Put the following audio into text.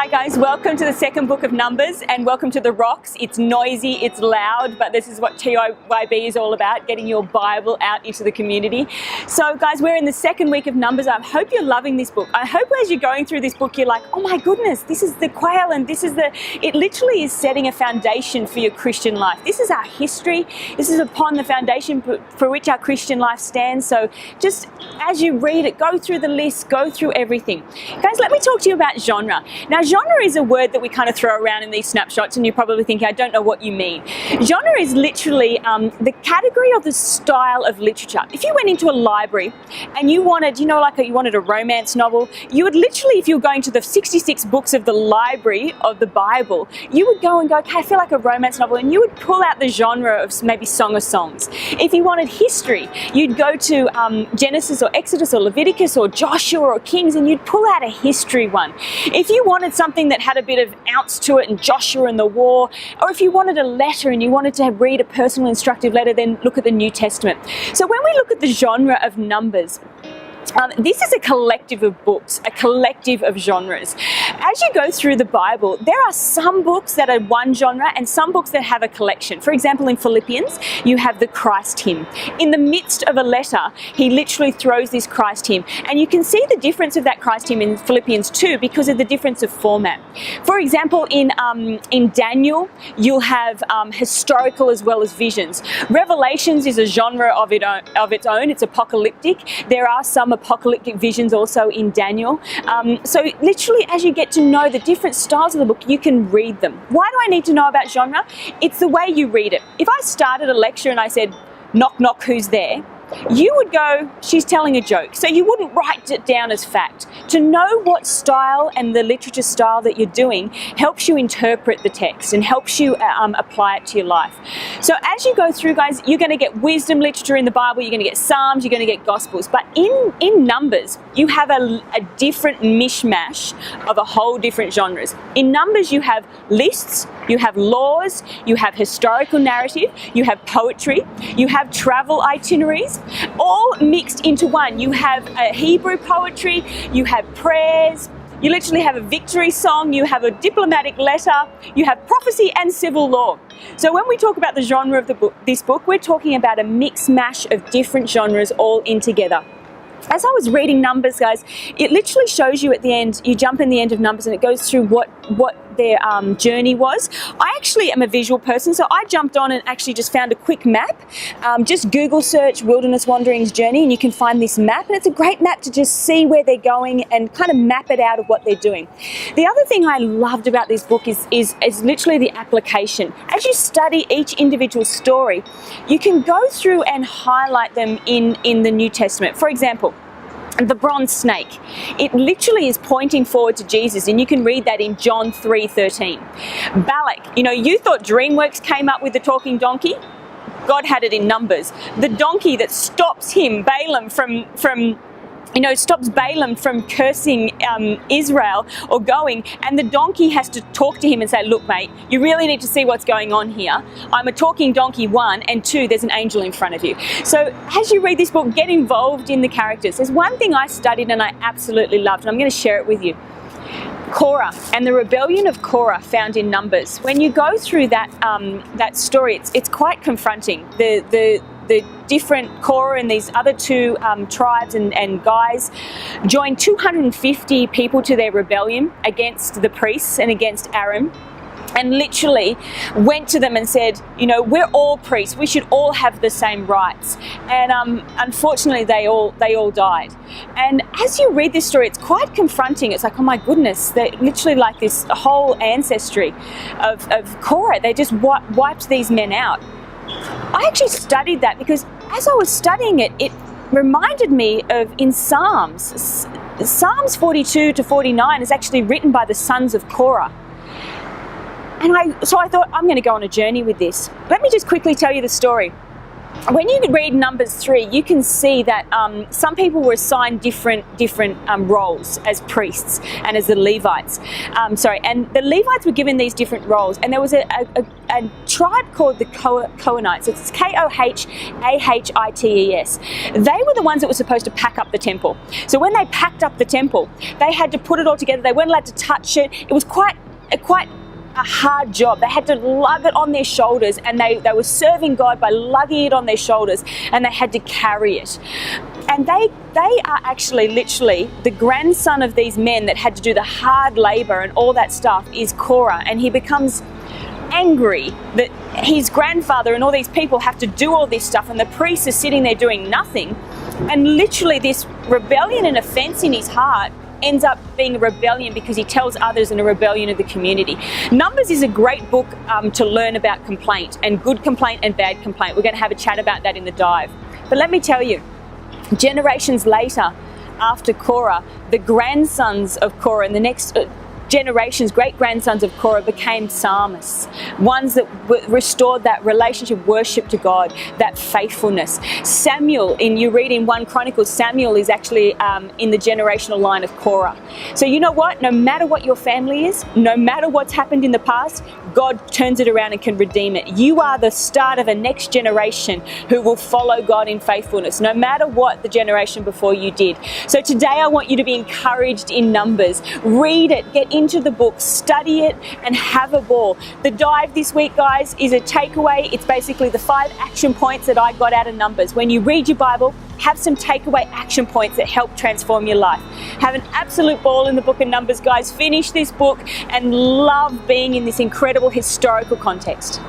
Hi guys, welcome to the second book of Numbers and welcome to The Rocks. It's noisy, it's loud, but this is what TYB is all about, getting your Bible out into the community. So guys, we're in the second week of Numbers. I hope you're loving this book. I hope as you're going through this book, you're like, oh my goodness, this is the quail and it literally is setting a foundation for your Christian life. This is our history. This is upon the foundation for which our Christian life stands. So just as you read it, go through the list, go through everything. Guys, let me talk to you about genre. Now, genre is a word that we kind of throw around in these snapshots and you're probably thinking, I don't know what you mean. Genre is literally the category or the style of literature. If you went into a library and you wanted, you wanted a romance novel, you would literally, if you were going to the 66 books of the library of the Bible, you would go and go, okay, I feel like a romance novel, and you would pull out the genre of maybe Song of Songs. If you wanted history, you'd go to Genesis or Exodus or Leviticus or Joshua or Kings, and you'd pull out a history one. If you wanted something that had a bit of ounce to it, and Joshua and the war, or if you wanted a letter and you wanted to read a personal instructive letter, then look at the New Testament. So when we look at the genre of Numbers, this is a collective of books, a collective of genres. As you go through the Bible, there are some books that are one genre and some books that have a collection. For example, in Philippians, you have the Christ hymn. In the midst of a letter, he literally throws this Christ hymn. And you can see the difference of that Christ hymn in Philippians 2 because of the difference of format. For example, in Daniel, you'll have historical as well as visions. Revelations is a genre of its own. It's apocalyptic. There are some apocalyptic visions also in Daniel. So literally, as you get to know the different styles of the book, you can read them. Why do I need to know about genre? It's the way you read it. If I started a lecture and I said, knock, knock, who's there? You would go, she's telling a joke. So you wouldn't write it down as fact. To know what style and the literature style that you're doing helps you interpret the text and helps you apply it to your life. So as you go through, guys, you're going to get wisdom literature in the Bible, you're going to get Psalms, you're going to get Gospels. But in Numbers, you have a different mishmash of a whole different genres. In Numbers, you have lists, you have laws, you have historical narrative, you have poetry, you have travel itineraries, all mixed into one. You have a Hebrew poetry, you have prayers, you literally have a victory song, you have a diplomatic letter, you have prophecy and civil law. So when we talk about the genre of this book, we're talking about a mix mash of different genres all in together. As I was reading Numbers, guys, it literally shows you at the end, you jump in the end of Numbers and it goes through what their journey was. I actually am a visual person, so I jumped on and actually just found a quick map. Just Google search Wilderness Wanderings Journey and you can find this map, and it's a great map to just see where they're going and kind of map it out of what they're doing. The other thing I loved about this book is literally the application. As you study each individual story, you can go through and highlight them in the New Testament. For example, the bronze snake, it literally is pointing forward to Jesus, and you can read that in John 3:13. Balak, you thought DreamWorks came up with the talking donkey? God had it in Numbers. The donkey that stops him, Balaam, stops Balaam from cursing Israel or going, and the donkey has to talk to him and say, look mate, you really need to see what's going on here. I'm a talking donkey, 1, and 2, there's an angel in front of you. So as you read this book, get involved in the characters. There's one thing I studied and I absolutely loved, and I'm going to share it with you. Korah and the rebellion of Korah found in Numbers. When you go through that story, it's quite confronting. The different Korah and these other two tribes and guys joined 250 people to their rebellion against the priests and against Aaron, and literally went to them and said, we're all priests, we should all have the same rights. And unfortunately, they all died. And as you read this story, it's quite confronting. It's like, oh my goodness, they're literally like this whole ancestry of Korah. They just wiped these men out. I actually studied that because as I was studying it, it reminded me of in Psalms 42 to 49 is actually written by the sons of Korah. And so I thought, I'm going to go on a journey with this. Let me just quickly tell you the story. when you read Numbers 3, you can see that some people were assigned different roles as priests and as the Levites. And the Levites were given these different roles, and there was a tribe called the Kohathites. It's Kohahites. They were the ones that were supposed to pack up the temple. So when they packed up the temple, they had to put it all together. They weren't allowed to touch it. It was quite a hard job. They had to lug it on their shoulders, and they were serving God by lugging it on their shoulders, and they had to carry it. And they are actually literally the grandson of these men that had to do the hard labor and all that stuff is Korah, and he becomes angry that his grandfather and all these people have to do all this stuff, and the priest is sitting there doing nothing. And literally this rebellion and offense in his heart ends up being a rebellion because he tells others and a rebellion of the community. Numbers is a great book to learn about complaint, and good complaint and bad complaint. We're going to have a chat about that in the dive. But let me tell you, generations later, after Korah, the grandsons of Korah and the next generations, great-grandsons of Korah, became psalmists, ones that restored that relationship, worship to God, that faithfulness. Samuel, you read in 1 Chronicles, Samuel is actually in the generational line of Korah. So you know what? No matter what your family is, no matter what's happened in the past, God turns it around and can redeem it. You are the start of a next generation who will follow God in faithfulness, no matter what the generation before you did. So today I want you to be encouraged in Numbers. Read it, get into the book, study it, and have a ball. The dive this week, guys, is a takeaway. It's basically the 5 action points that I got out of Numbers. When you read your Bible, have some takeaway action points that help transform your life. Have an absolute ball in the book of Numbers, guys. Finish this book and love being in this incredible historical context.